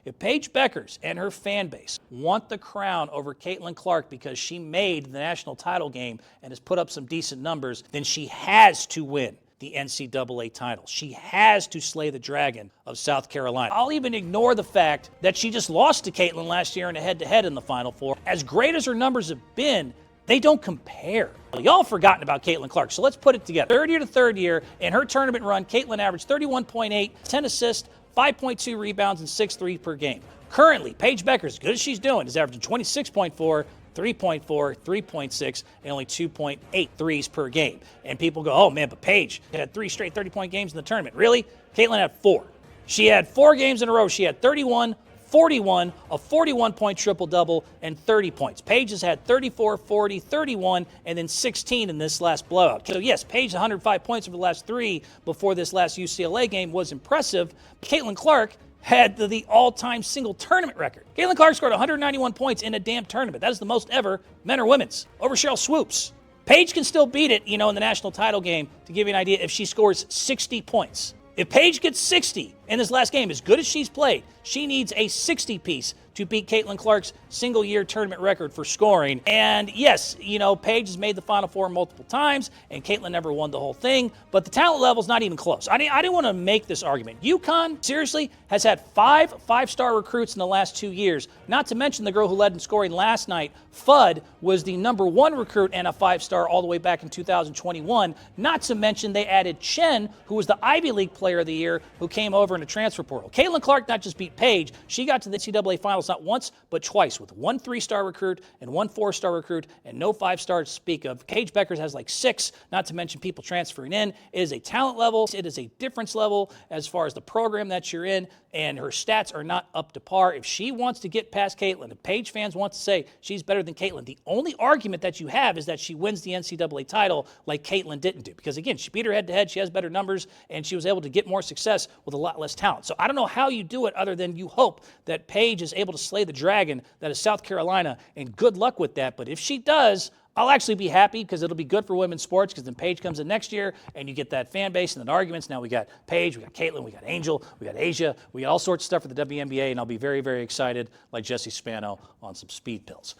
If Paige Beuckers and her fan base want the crown over Caitlin Clark because she made the national title game and has put up some decent numbers, then she has to win the NCAA title. She has to slay the dragon of South Carolina. I'll even ignore the fact that she just lost to Caitlin last year in a head-to-head in the Final Four. As great as her numbers have been, they don't compare. Y'all have forgotten about Caitlin Clark, so let's put it together. Third year to third year, in her tournament run, Caitlin averaged 31.8, 10 assists, 5.2 rebounds, and 6 threes per game. Currently, Paige Beuckers, as good as she's doing, is averaging 26.4, 3.4, 3.6, and only 2.8 threes per game. And people go, oh man, but Paige had 3 straight 30-point games in the tournament. Really? Caitlin had 4. She had 4 games in a row. She had 31, 41, a 41-point triple-double, and 30 points. Paige has had 34, 40, 31, and then 16 in this last blowout. So yes, Paige 105 points over the last 3 before this last UCLA game was impressive. Caitlin Clark had the all-time single tournament record. Caitlin Clark scored 191 points in a damn tournament. That is the most ever, men or women's, over Cheryl Swoops. Paige can still beat it, in the national title game, to give you an idea, if she scores 60 points. If Paige gets 60 in this last game, as good as she's played, she needs a 60-piece to beat Caitlin Clark's single-year tournament record for scoring. And yes, Paige has made the Final Four multiple times, and Caitlin never won the whole thing, but the talent level's not even close. I didn't want to make this argument. Uconn, seriously, has had 5 5-star recruits in the last 2 years, not to mention the girl who led in scoring last night. Fudd was the #1 recruit and a 5-star all the way back in 2021, not to mention they added Chen, who was the Ivy League Player of the Year, who came over in a transfer portal. Caitlin Clark not just beat Paige, she got to the NCAA Finals not once, but twice, with 1 3-star recruit and 1 4-star recruit and no 5-star to speak of. Paige Beuckers has like 6, not to mention people transferring in. It is a talent level. It is a difference level as far as the program that you're in, and her stats are not up to par. If she wants to get past Caitlin, if Paige fans want to say she's better than Caitlin, the only argument that you have is that she wins the NCAA title like Caitlin didn't do. Because again, she beat her head-to-head, she has better numbers, and she was able to get more success with a lot less talent. So I don't know how you do it other than you hope that Paige is able to slay the dragon that is South Carolina, and good luck with that. But if she does, I'll actually be happy, because it'll be good for women's sports, because then Paige comes in next year and you get that fan base and then arguments. Now we got Paige, we got Caitlin, we got Angel, we got Asia, we got all sorts of stuff for the WNBA, and I'll be very, very excited like Jesse Spano on some speed pills.